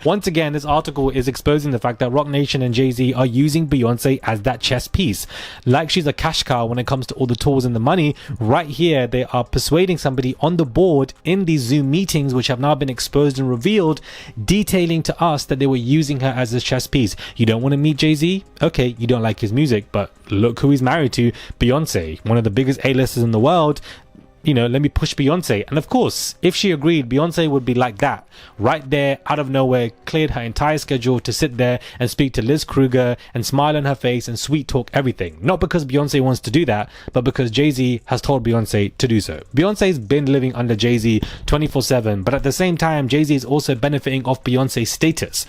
Once again, this article is exposing the fact that Roc Nation and Jay-Z are using Beyonce as that chess piece. Like she's a cash cow when it comes to all the tools and the money. Right here, they are persuading somebody on the board in these Zoom meetings, which have now been exposed and revealed, detailing to us that they were using her as a chess piece. You don't want to meet Jay-Z? Okay, you don't like his music, but look who he's married to, Beyonce, one of the biggest A-listers in the world. You know, let me push Beyonce. And of course, if she agreed, Beyonce would be like that. Right there, out of nowhere, cleared her entire schedule to sit there and speak to Liz Kruger and smile on her face and sweet talk everything. Not because Beyonce wants to do that, but because Jay-Z has told Beyonce to do so. Beyonce's been living under Jay-Z 24/7, but at the same time, Jay-Z is also benefiting off Beyonce's status.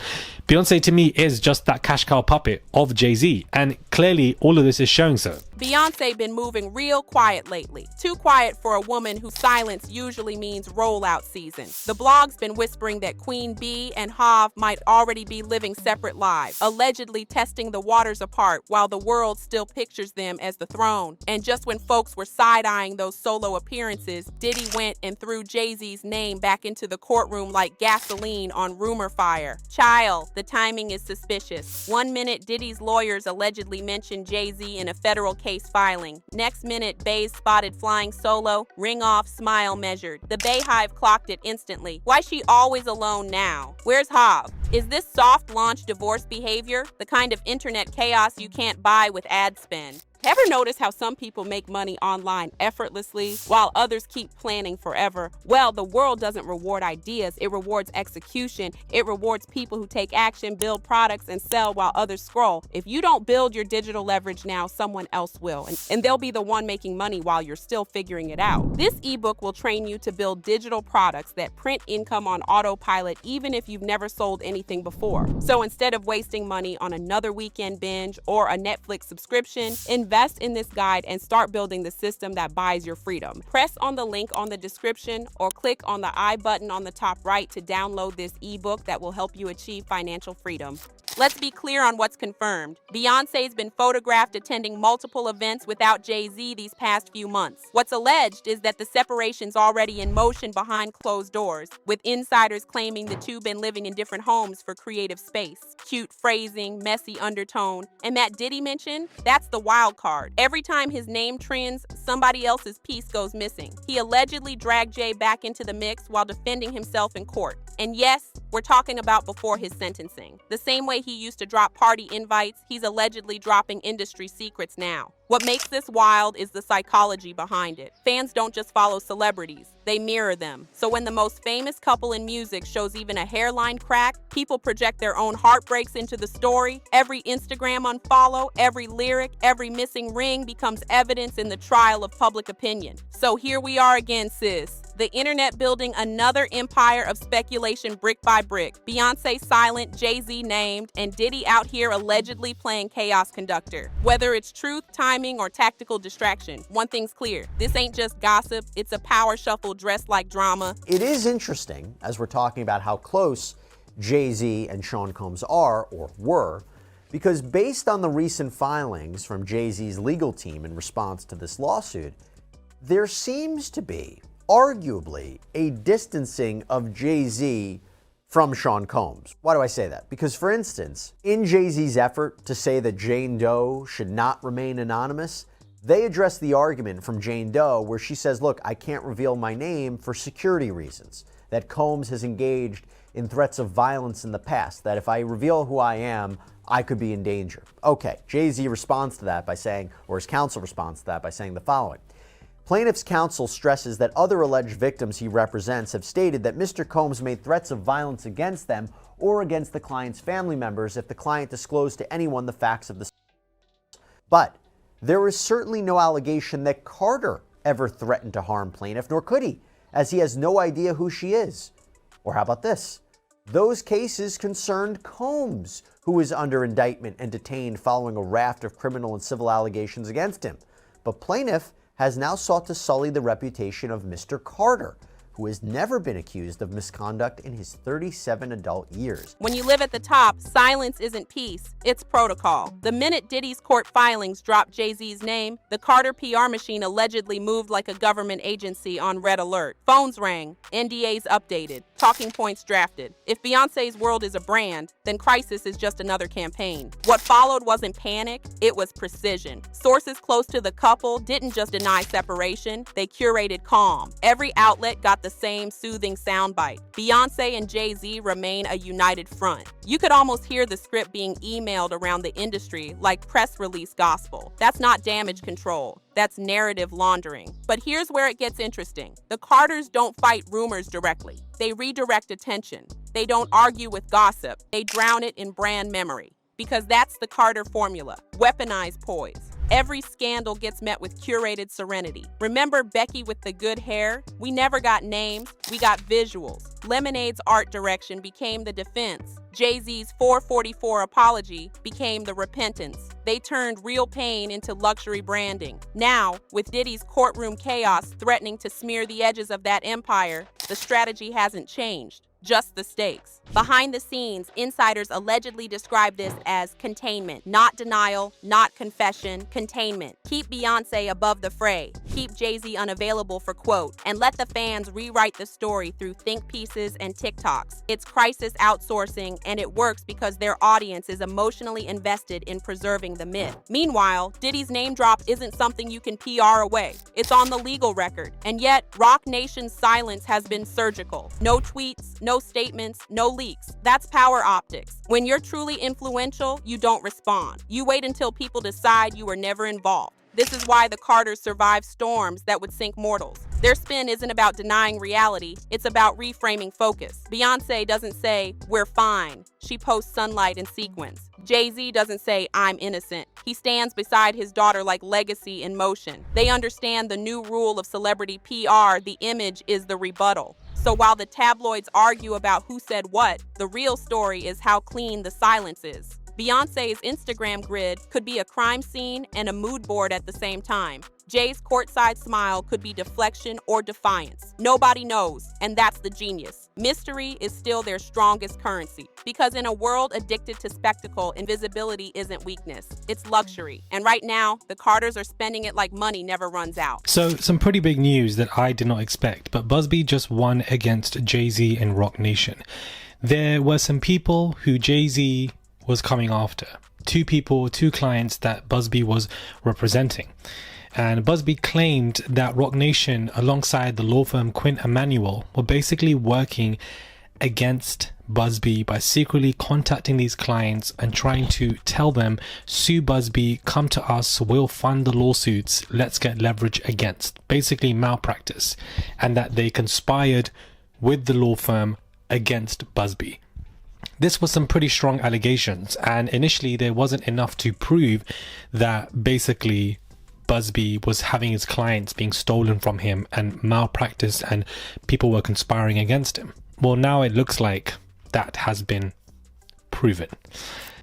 Beyonce to me is just that cash cow puppet of Jay-Z, and clearly all of this is showing so. Beyonce been moving real quiet lately. Too quiet for a woman whose silence usually means rollout season. The blog's been whispering that Queen B and Hov might already be living separate lives, allegedly testing the waters apart while the world still pictures them as the throne. And just when folks were side-eyeing those solo appearances, Diddy went and threw Jay-Z's name back into the courtroom like gasoline on rumor fire. Child, the timing is suspicious. 1 minute, Diddy's lawyers allegedly mentioned Jay-Z in a federal case filing. Next minute, Bey's spotted flying solo, ring off, smile measured. The Beyhive clocked it instantly. Why she always alone now? Where's Hov? Is this soft launch divorce behavior? The kind of internet chaos you can't buy with ad spend? Ever notice how some people make money online effortlessly while others keep planning forever? Well, the world doesn't reward ideas, it rewards execution. It rewards people who take action, build products, and sell while others scroll. If you don't build your digital leverage now, someone else will, and they'll be the one making money while you're still figuring it out. This ebook will train you to build digital products that print income on autopilot even if you've never sold anything before. So instead of wasting money on another weekend binge or a Netflix subscription, invest in this guide and start building the system that buys your freedom. Press on the link on the description or click on the I button on the top right to download this ebook that will help you achieve financial freedom. Let's be clear on what's confirmed. Beyonce's been photographed attending multiple events without Jay-Z these past few months. What's alleged is that the separation's already in motion behind closed doors, with insiders claiming the two been living in different homes for creative space. Cute phrasing, messy undertone, and that Diddy mentioned, that's the wild card. Every time his name trends, somebody else's piece goes missing. He allegedly dragged Jay back into the mix while defending himself in court. And yes, we're talking about before his sentencing. The same way he used to drop party invites, he's allegedly dropping industry secrets now. What makes this wild is the psychology behind it. Fans don't just follow celebrities, they mirror them. So when the most famous couple in music shows even a hairline crack, people project their own heartbreaks into the story. Every Instagram unfollow, every lyric, every missing ring becomes evidence in the trial of public opinion. So here we are again, sis. The internet building another empire of speculation brick by brick. Beyonce silent, Jay-Z named, and Diddy out here allegedly playing chaos conductor. Whether it's truth, timing, or tactical distraction, one thing's clear. This ain't just gossip, it's a power shuffle dressed like drama. It is interesting, as we're talking about how close Jay-Z and Sean Combs are, or were, because based on the recent filings from Jay-Z's legal team in response to this lawsuit, there seems to be arguably a distancing of Jay-Z from Sean Combs. Why do I say that? Because, for instance, in Jay-Z's effort to say that Jane Doe should not remain anonymous, they address the argument from Jane Doe where she says, look, I can't reveal my name for security reasons, that Combs has engaged in threats of violence in the past, that if I reveal who I am, I could be in danger. Okay, Jay-Z responds to that by saying, or his counsel responds to that by saying the following. Plaintiff's counsel stresses that other alleged victims he represents have stated that Mr. Combs made threats of violence against them or against the client's family members if the client disclosed to anyone the facts of the. But there is certainly no allegation that Carter ever threatened to harm plaintiff, nor could he, as he has no idea who she is. Or how about this? Those cases concerned Combs, who is under indictment and detained following a raft of criminal and civil allegations against him. But plaintiff has now sought to sully the reputation of Mr. Carter who has never been accused of misconduct in his 37 adult years. When you live at the top, silence isn't peace, it's protocol. The minute Diddy's court filings dropped Jay-Z's name, the Carter PR machine allegedly moved like a government agency on red alert. Phones rang, NDAs updated, talking points drafted. If Beyoncé's world is a brand, then Crisis is just another campaign. What followed wasn't panic, it was precision. Sources close to the couple didn't just deny separation, they curated calm. Every outlet got the same soothing soundbite. Beyoncé and Jay-Z remain a united front. You could almost hear the script being emailed around the industry like press release gospel. That's not damage control. That's narrative laundering. But here's where it gets interesting. The Carters don't fight rumors directly. They redirect attention. They don't argue with gossip. They drown it in brand memory. Because that's the Carter formula. Weaponize poise. Every scandal gets met with curated serenity. Remember Becky with the good hair? We never got names, we got visuals. Lemonade's art direction became the defense. Jay-Z's 444 apology became the repentance. They turned real pain into luxury branding. Now, with Diddy's courtroom chaos threatening to smear the edges of that empire, the strategy hasn't changed. Just the stakes. Behind the scenes, insiders allegedly describe this as containment. Not denial, not confession, containment. Keep Beyoncé above the fray. Keep Jay-Z unavailable for quote, and let the fans rewrite the story through think pieces and TikToks. It's crisis outsourcing, and it works because their audience is emotionally invested in preserving the myth. Meanwhile, Diddy's name drop isn't something you can PR away. It's on the legal record. And yet, Roc Nation's silence has been surgical. No tweets, no statements, no leaks. That's power optics. When you're truly influential, you don't respond. You wait until people decide you were never involved. This is why the Carters survived storms that would sink mortals. Their spin isn't about denying reality, it's about reframing focus. Beyoncé doesn't say, "We're fine." She posts sunlight in sequence. Jay-Z doesn't say, "I'm innocent." He stands beside his daughter like legacy in motion. They understand the new rule of celebrity PR, the image is the rebuttal. So while the tabloids argue about who said what, the real story is how clean the silence is. Beyoncé's Instagram grid could be a crime scene and a mood board at the same time. Jay's courtside smile could be deflection or defiance. Nobody knows, and that's the genius. Mystery is still their strongest currency, because in a world addicted to spectacle, invisibility isn't weakness, it's luxury. And right now, the Carters are spending it like money never runs out. So, some pretty big news that I did not expect, but Busby just won against Jay-Z and Roc Nation. There were some people who Jay-Z was coming after. Two clients that Busby was representing. And Busby claimed that Roc Nation, alongside the law firm Quint Emanuel, were basically working against Busby by secretly contacting these clients and trying to tell them, sue Busby, come to us, we'll fund the lawsuits, let's get leverage against. Basically malpractice. And that they conspired with the law firm against Busby. This was some pretty strong allegations, and initially there wasn't enough to prove that basically Busby was having his clients being stolen from him and malpractice and people were conspiring against him. Well, now it looks like that has been proven.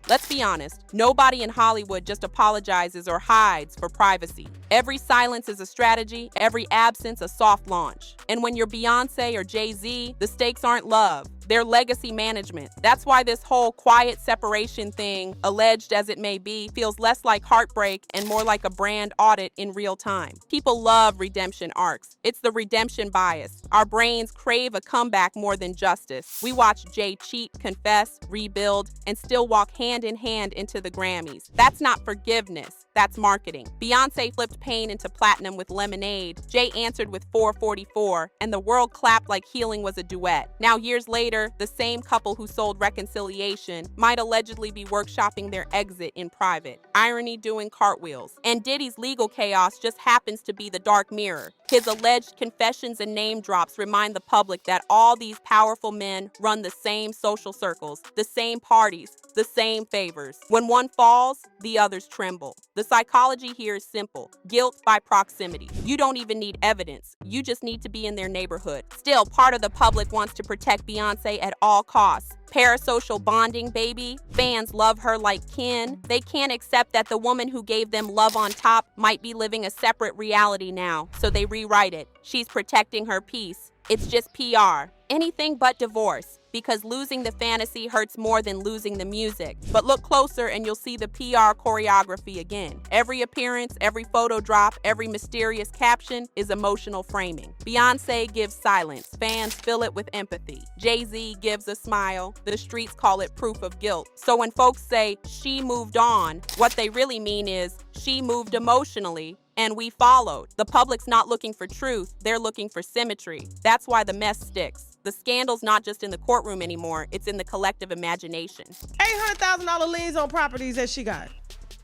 Let's be honest, nobody in Hollywood just apologizes or hides for privacy. Every silence is a strategy, every absence a soft launch. And when you're Beyoncé or Jay-Z, the stakes aren't love, they're legacy management. That's why this whole quiet separation thing, alleged as it may be, feels less like heartbreak and more like a brand audit in real time. People love redemption arcs. It's the redemption bias. Our brains crave a comeback more than justice. We watch Jay cheat, confess, rebuild, and still walk hand in hand into the Grammys. That's not forgiveness. That's marketing. Beyoncé flipped pain into platinum with Lemonade. Jay answered with 444, and the world clapped like healing was a duet. Now, years later, the same couple who sold reconciliation might allegedly be workshopping their exit in private. Irony doing cartwheels. And Diddy's legal chaos just happens to be the dark mirror. His alleged confessions and name drops remind the public that all these powerful men run the same social circles, the same parties, the same favors. When one falls, the others tremble. The psychology here is simple. Guilt by proximity. You don't even need evidence. You just need to be in their neighborhood. Still, part of the public wants to protect Beyoncé at all costs. Parasocial bonding, baby. Fans love her like kin. They can't accept that the woman who gave them love on top might be living a separate reality now, so they rewrite it. She's protecting her peace. It's just PR. Anything but divorce. Because losing the fantasy hurts more than losing the music. But look closer and you'll see the PR choreography again. Every appearance, every photo drop, every mysterious caption is emotional framing. Beyoncé gives silence. Fans fill it with empathy. Jay-Z gives a smile. The streets call it proof of guilt. So when folks say, she moved on, what they really mean is, she moved emotionally, and we followed. The public's not looking for truth, they're looking for symmetry. That's why the mess sticks. The scandal's not just in the courtroom anymore, it's in the collective imagination. $800,000 liens on properties that she got.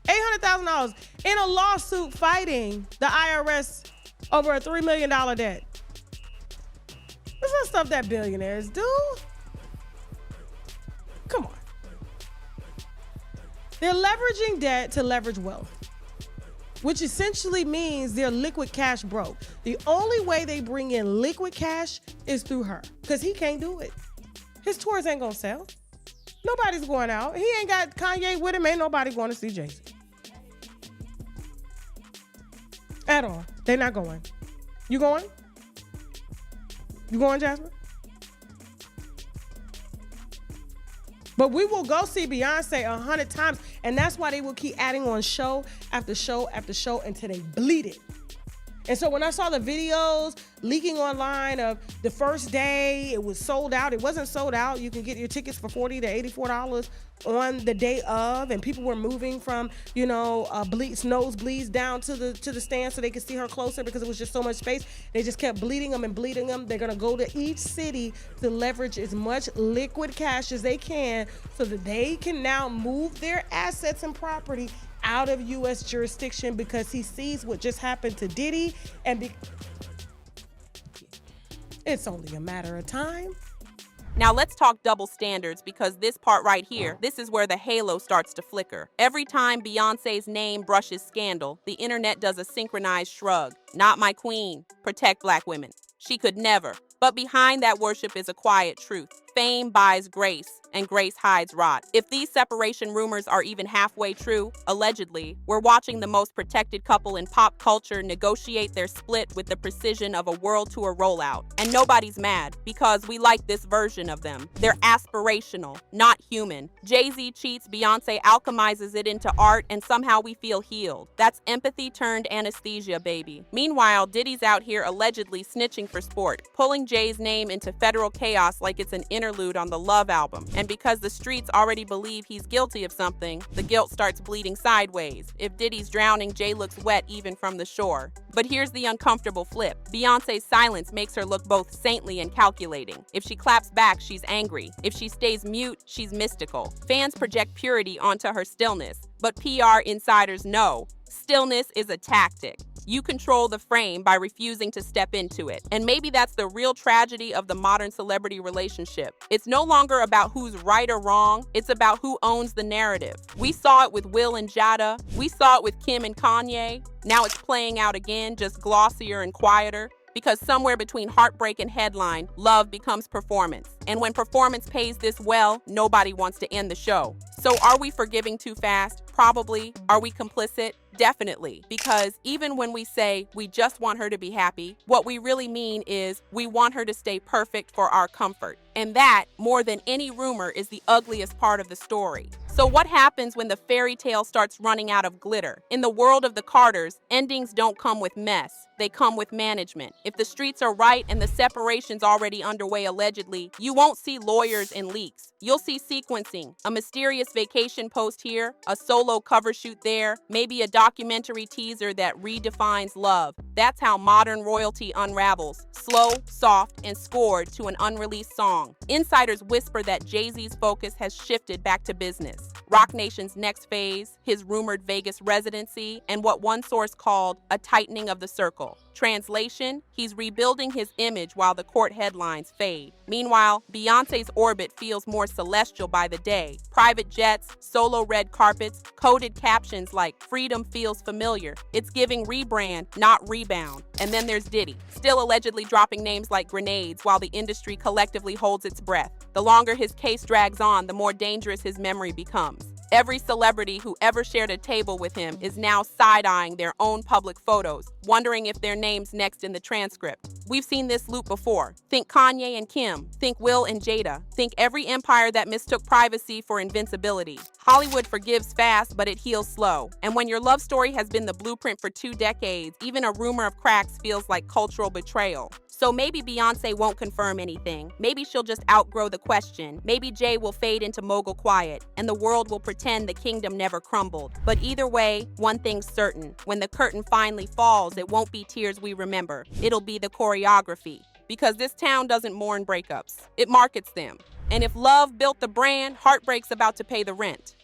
$800,000 in a lawsuit fighting the IRS over a $3 million debt. That's not stuff that billionaires do. Come on. They're leveraging debt to leverage wealth, which essentially means they're liquid cash broke. The only way they bring in liquid cash is through her, because he can't do it. His tours ain't gonna sell. Nobody's going out. He ain't got Kanye with him. Ain't nobody going to see Jay-Z. At all. They're not going. You going? You going, Jasmine? But we will go see Beyonce 100 times, and that's why they will keep adding on show after show after show until they bleed it. And so when I saw the videos leaking online of the first day, it was sold out. It wasn't sold out. You can get your tickets for $40 to $84 on the day of, and people were moving from, nosebleeds down to the stand so they could see her closer because it was just so much space. They just kept bleeding them and bleeding them. They're gonna go to each city to leverage as much liquid cash as they can so that they can now move their assets and property out of U.S. jurisdiction, because he sees what just happened to Diddy, and it's only a matter of time. Now let's talk double standards, because this part right here, this is where the halo starts to flicker. Every time Beyonce's name brushes scandal, the internet does a synchronized shrug. Not my queen. Protect black women. She could never. But behind that worship is a quiet truth. Fame buys grace, and grace hides rot. If these separation rumors are even halfway true, allegedly, we're watching the most protected couple in pop culture negotiate their split with the precision of a world tour rollout. And nobody's mad, because we like this version of them. They're aspirational, not human. Jay-Z cheats, Beyonce alchemizes it into art, and somehow we feel healed. That's empathy turned anesthesia, baby. Meanwhile, Diddy's out here allegedly snitching for sport, pulling Jay's name into federal chaos like it's an interlude on the Love album. And because the streets already believe he's guilty of something, the guilt starts bleeding sideways. If Diddy's drowning, Jay looks wet even from the shore. But here's the uncomfortable flip. Beyonce's silence makes her look both saintly and calculating. If she claps back, she's angry. If she stays mute, she's mystical. Fans project purity onto her stillness, but PR insiders know stillness is a tactic. You control the frame by refusing to step into it. And maybe that's the real tragedy of the modern celebrity relationship. It's no longer about who's right or wrong, it's about who owns the narrative. We saw it with Will and Jada, we saw it with Kim and Kanye. Now it's playing out again, just glossier and quieter. Because somewhere between heartbreak and headline, love becomes performance. And when performance pays this well, nobody wants to end the show. So are we forgiving too fast? Probably. Are we complicit? Definitely. Because even when we say we just want her to be happy, what we really mean is we want her to stay perfect for our comfort. And that, more than any rumor, is the ugliest part of the story. So what happens when the fairy tale starts running out of glitter? In the world of the Carters, endings don't come with mess. They come with management. If the streets are right and the separation's already underway allegedly, you won't see lawyers and leaks. You'll see sequencing, a mysterious vacation post here, a solo cover shoot there, maybe a documentary teaser that redefines love. That's how modern royalty unravels. Slow, soft, and scored to an unreleased song. Insiders whisper that Jay-Z's focus has shifted back to business. Roc Nation's next phase, his rumored Vegas residency, and what one source called a tightening of the circle. Translation, he's rebuilding his image while the court headlines fade. Meanwhile, Beyonce's orbit feels more celestial by the day. Private jets, solo red carpets, coded captions like "Freedom feels familiar." It's giving rebrand, not rebound. And then there's Diddy, still allegedly dropping names like grenades while the industry collectively holds its breath. The longer his case drags on, the more dangerous his memory becomes. Every celebrity who ever shared a table with him is now side-eyeing their own public photos, wondering if their name's next in the transcript. We've seen this loop before. Think Kanye and Kim. Think Will and Jada. Think every empire that mistook privacy for invincibility. Hollywood forgives fast, but it heals slow. And when your love story has been the blueprint for 2 decades, even a rumor of cracks feels like cultural betrayal. So maybe Beyoncé won't confirm anything. Maybe she'll just outgrow the question. Maybe Jay will fade into mogul quiet, and the world will pretend the kingdom never crumbled. But either way, one thing's certain. When the curtain finally falls, it won't be tears we remember. It'll be the choreography. Because this town doesn't mourn breakups. It markets them. And if love built the brand, heartbreak's about to pay the rent.